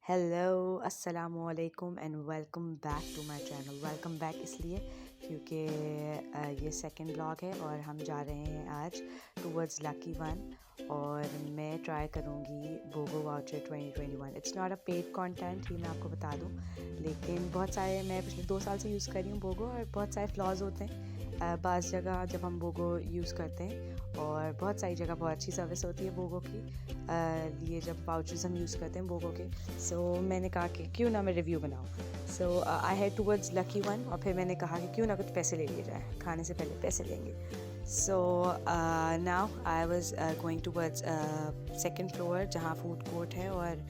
Hello अस्सलामु अलैकुम and welcome back to my channel. Welcome back इसलिए क्योंकि ये सेकंड ब्लॉग है और हम जा रहे हैं आज टूवर्ड्स लकी वन और मैं ट्राई करूँगी BOGO voucher 2021। It's not a paid content, ये मैं आपको बता दूँ, लेकिन बहुत सारे मैं पिछले 2 साल से यूज़ कर रही हूँ बोगो और बहुत सारे फ्लॉज होते हैं बाज़ जगह जब हम बोगो यूज़ करते हैं और बहुत सारी जगह बहुत अच्छी सर्विस होती है बोगो की लिए जब वाउचर्स हम यूज़ करते हैं बोगो के। सो मैंने कहा कि क्यों ना मैं रिव्यू बनाऊँ। So I had towards lucky one और फिर मैंने कहा कि क्यों ना कुछ पैसे ले लिए जाए, खाने से पहले पैसे लेंगे। So now I was going towards second floor जहाँ फूड कोर्ट है और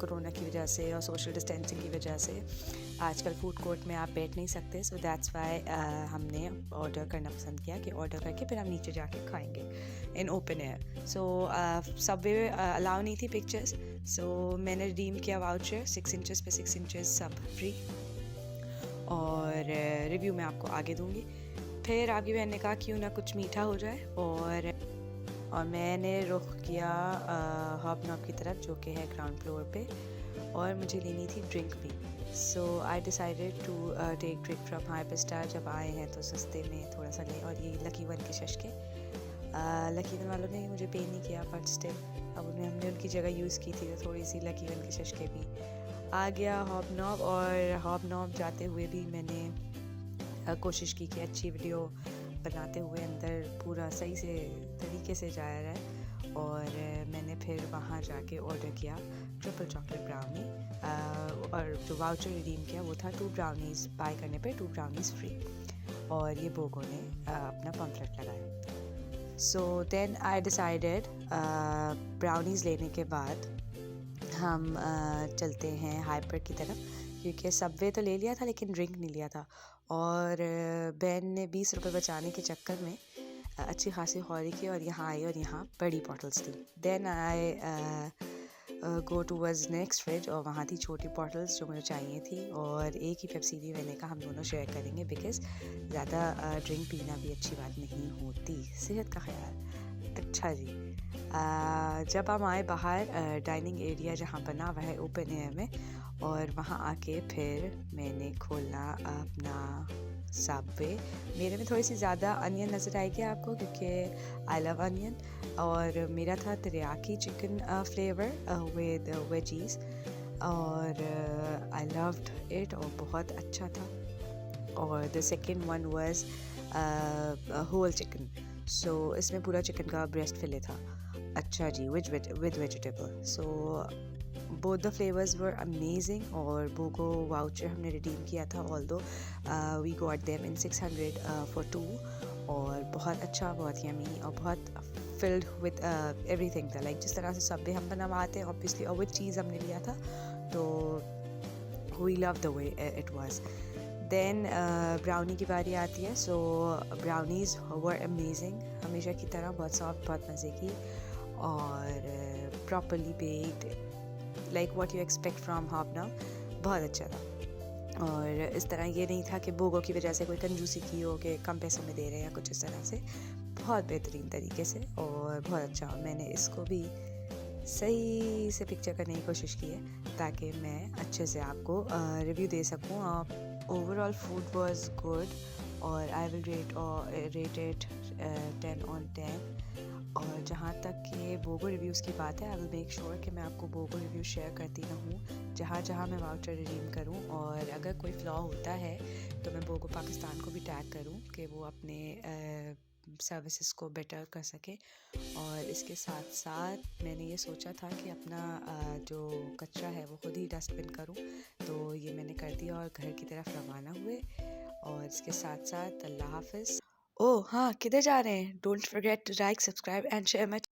कोरोना की वजह से और सोशल डिस्टेंसिंग की वजह से आजकल फूड कोर्ट में आप बैठ नहीं सकते। सो दैट्स वाई हमने ऑर्डर करना पसंद किया कि ऑर्डर करके फिर हम नीचे जाके खाएंगे in open air. So Subway allow नहीं थी पिक्चर्स, सो मैंने रिडीम किया वाउचर 6 इंचेस पे 6 इंचेस सब फ्री और रिव्यू मैं आपको आगे दूंगी। फिर आपकी बहन ने कहा क्यों ना कुछ मीठा हो जाए और मैंने रुख किया हॉबनॉब की तरफ जो कि है ग्राउंड फ्लोर पे और मुझे लेनी थी ड्रिंक भी। So I decided to take drink from High Star. जब आए हैं तो सस्ते में थोड़ा सा लें और ये लकी वन के शशके लकी वन वालों ने मुझे पे नहीं किया बट स्टिल अब हमने उनकी जगह यूज़ की थी तो थोड़ी सी लकी वन के शशके भी आ गया हॉबनॉब। और हॉबनॉब जाते हुए भी मैंने कोशिश की कि अच्छी वीडियो बनाते हुए अंदर पूरा सही से तरीके से जाया रहे और मैंने फिर वहाँ जाके ऑर्डर किया ट्रिपल चॉकलेट ब्राउनी और जो वाउचर रिडीम किया वो था 2 ब्राउनीज़ बाय करने पे 2 ब्राउनीज़ फ्री और ये बोगो ने अपना पम्फलेट लगाया। So then I decided brownies लेने के बाद हम चलते हैं हाइपर की तरफ क्योंकि सबवे तो ले लिया था लेकिन ड्रिंक नहीं लिया था और बहन ने 20 रुपये बचाने के चक्कर में अच्छी खासी खौरी की और यहाँ आई और यहाँ बड़ी बॉटल्स थी। Then I go towards next fridge और वहाँ थी छोटी बॉटल्स जो मुझे चाहिए थी और एक ही पेप्सी भी मैंने कहा हम दोनों शेयर करेंगे बिकॉज़ ज़्यादा ड्रिंक पीना भी अच्छी बात नहीं होती, सेहत का ख्याल। अच्छा जी, जब हम आए बाहर डाइनिंग एरिया जहाँ बना हुआ है ओपन एयर में और वहाँ आके फिर मैंने खोला अपना सबवे। मेरे में थोड़ी सी ज़्यादा अनियन नज़र आएगी आपको क्योंकि आई लव अनियन और मेरा था teriyaki chicken flavour with veggies और आई लव्ड इट और बहुत अच्छा था। और the second one was whole chicken, so इसमें पूरा चिकन का ब्रेस्ट फिले था। अच्छा जी, with vegetable. So both the flavours were amazing और बोगो वाउचर हमने रिडीम किया था although we got them in 600 for 2 और बहुत अच्छा, बहुत यमी और बहुत फिल्ड विद एवरीथिंग था। लाइक जिस तरह से सबवे हम बनवाते हैं ऑब्वियसली और विद चीज़ हमने लिया था तो we love the way it was. Then brownie की बारी आती है। सो ब्राउनीज़ वर अमेजिंग, हमेशा की तरह बहुत सॉफ्ट, बहुत मज़े की और properly baked like what you expect from hobnob. बहुत अच्छा था और इस तरह ये नहीं था कि बोगो की वजह से कोई कंजूसी की हो कि कम पैसों में दे रहे हैं या कुछ इस तरह से। बहुत बेहतरीन तरीके से और बहुत अच्छा। मैंने इसको भी सही से पिक्चर करने की कोशिश की है ताकि मैं अच्छे से आपको रिव्यू दे सकूँ। ओवरऑल फूड वाज गुड और I will rate it 10 on 10। और जहाँ तक कि बोगो रिव्यूज़ की बात है आई विल मेक श्योर कि मैं आपको बोगो रिव्यू शेयर करती रहूँ जहाँ जहाँ मैं वाउचर रिडीम करूँ और अगर कोई फ्लॉ होता है तो मैं बोगो पाकिस्तान को भी टैग करूँ कि वो अपने सर्विसेज को बेटर कर सके। और इसके साथ साथ मैंने ये सोचा था कि अपना जो कचरा है वो खुद ही डस्टबिन करूं, तो ये मैंने कर दिया और घर की तरफ रवाना हुए। और इसके साथ साथ अल्लाह हाफिज़। ओह हाँ, किधर जा रहे हैं? Don't forget to like, subscribe and share my